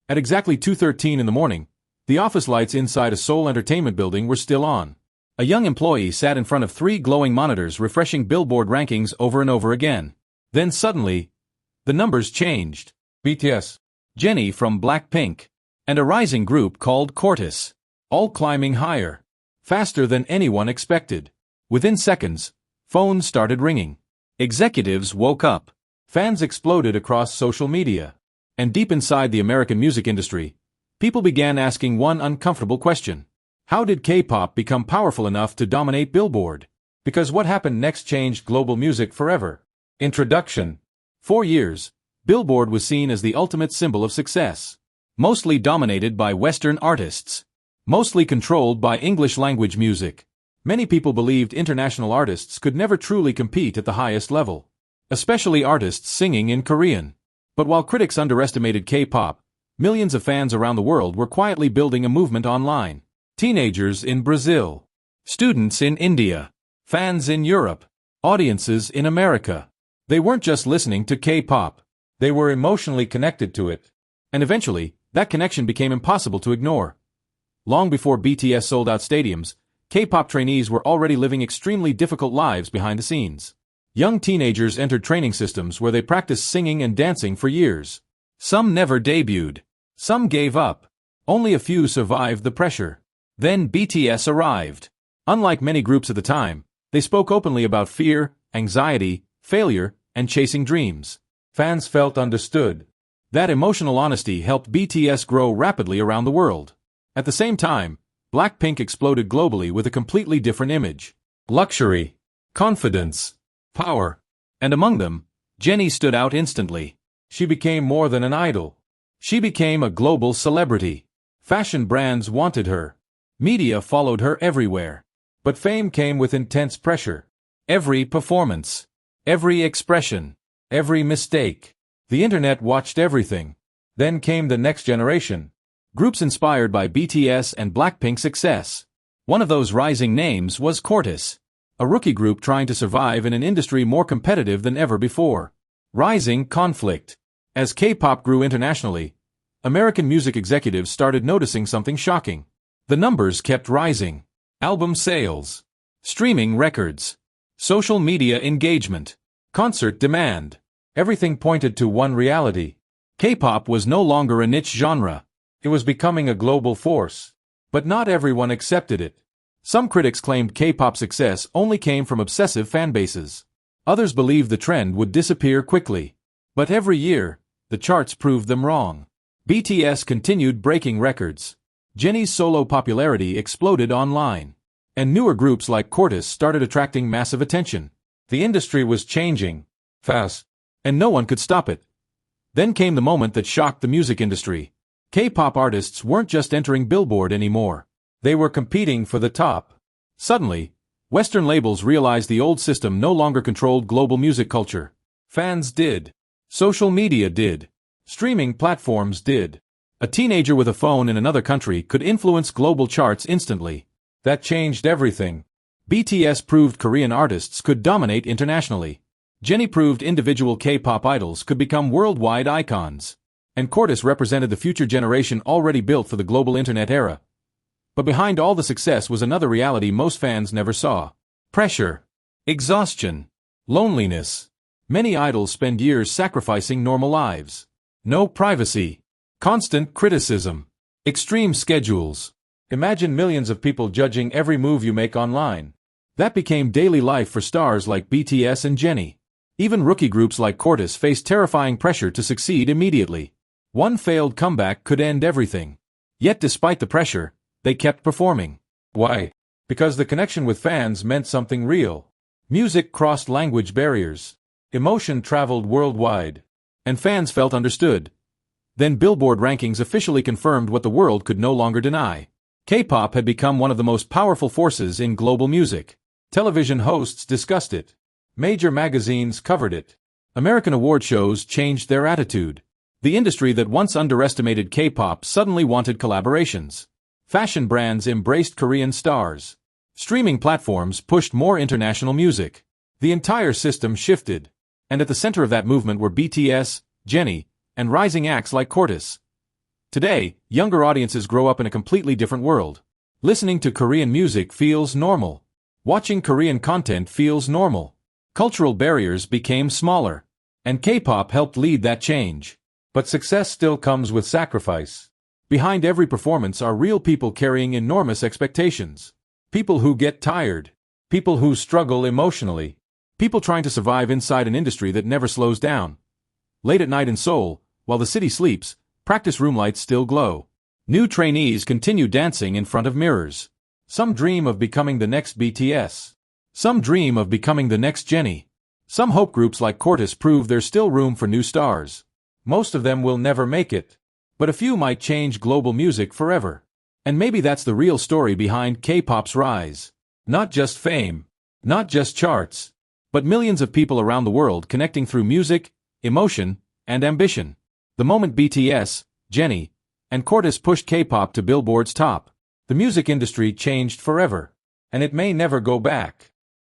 At exactly 2:13 in the morning, the office lights inside a Seoul entertainment building were still on. A young employee sat in front of 3 glowing monitors refreshing Billboard rankings over and over again. Then suddenly, the numbers changed. BTS, Jennie from Blackpink, and a rising group called CORTIS, all climbing higher, faster than anyone expected. Within seconds, phones started ringing. Executives woke up. Fans exploded across social media. And deep inside the American music industry, people began asking one uncomfortable question. How did K-pop become powerful enough to dominate Billboard? Because what happened next changed global music forever. Introduction. For years, Billboard was seen as the ultimate symbol of success. Mostly dominated by Western artists. Mostly controlled by English-language music. Many people believed international artists could never truly compete at the highest level. Especially artists singing in Korean. But while critics underestimated K-pop, millions of fans around the world were quietly building a movement online. Teenagers in Brazil, students in India, fans in Europe, audiences in America. They weren't just listening to K-pop. They were emotionally connected to it. And eventually, that connection became impossible to ignore. Long before BTS sold out stadiums, K-pop trainees were already living extremely difficult lives behind the scenes. Young teenagers entered training systems where they practiced singing and dancing for years. Some never debuted. Some gave up. Only a few survived the pressure. Then BTS arrived. Unlike many groups at the time, they spoke openly about fear, anxiety, failure, and chasing dreams. Fans felt understood. That emotional honesty helped BTS grow rapidly around the world. At the same time, Blackpink exploded globally with a completely different image. Luxury, confidence, power. And among them, Jennie stood out instantly. She became more than an idol. She became a global celebrity. Fashion brands wanted her. Media followed her everywhere. But fame came with intense pressure. Every performance, every expression, every mistake. The internet watched everything. Then came the next generation. Groups inspired by BTS and Blackpink's success. One of those rising names was CORTIS. A rookie group trying to survive in an industry more competitive than ever before. Rising conflict. As K-pop grew internationally, American music executives started noticing something shocking. The numbers kept rising. Album sales, streaming records, social media engagement, concert demand. Everything pointed to one reality. K-pop was no longer a niche genre. It was becoming a global force. But not everyone accepted it. Some critics claimed K-pop success only came from obsessive fanbases. Others believed the trend would disappear quickly. But every year, the charts proved them wrong. BTS continued breaking records. Jennie's solo popularity exploded online. And newer groups like CORTIS started attracting massive attention. The industry was changing fast, and no one could stop it. Then came the moment that shocked the music industry. K-pop artists weren't just entering Billboard anymore. They were competing for the top. Suddenly, Western labels realized the old system no longer controlled global music culture. Fans did. Social media did. Streaming platforms did. A teenager with a phone in another country could influence global charts instantly. That changed everything. BTS proved Korean artists could dominate internationally. Jennie proved individual K-pop idols could become worldwide icons. And CORTIS represented the future generation already built for the global internet era. But behind all the success was another reality most fans never saw. Pressure. Exhaustion. Loneliness. Many idols spend years sacrificing normal lives. No privacy. Constant criticism. Extreme schedules. Imagine millions of people judging every move you make online. That became daily life for stars like BTS and Jennie. Even rookie groups like CORTIS faced terrifying pressure to succeed immediately. One failed comeback could end everything. Yet despite the pressure, they kept performing. Why? Because the connection with fans meant something real. Music crossed language barriers. Emotion traveled worldwide. And fans felt understood. Then Billboard rankings officially confirmed what the world could no longer deny. K-pop had become one of the most powerful forces in global music. Television hosts discussed it. Major magazines covered it. American award shows changed their attitude. The industry that once underestimated K-pop suddenly wanted collaborations. Fashion brands embraced Korean stars. Streaming platforms pushed more international music. The entire system shifted. And at the center of that movement were BTS, Jennie, and rising acts like CORTIS. Today, younger audiences grow up in a completely different world. Listening to Korean music feels normal. Watching Korean content feels normal. Cultural barriers became smaller. And K-pop helped lead that change. But success still comes with sacrifice. Behind every performance are real people carrying enormous expectations. People who get tired. People who struggle emotionally. People trying to survive inside an industry that never slows down. Late at night in Seoul, while the city sleeps, practice room lights still glow. New trainees continue dancing in front of mirrors. Some dream of becoming the next BTS. Some dream of becoming the next Jennie. Some hope groups like CORTIS prove there's still room for new stars. Most of them will never make it. But a few might change global music forever. And maybe that's the real story behind K-pop's rise. Not just fame. Not just charts. But millions of people around the world connecting through music, emotion, and ambition. The moment BTS, Jennie, and CORTIS pushed K-pop to Billboard's top, the music industry changed forever. And it may never go back.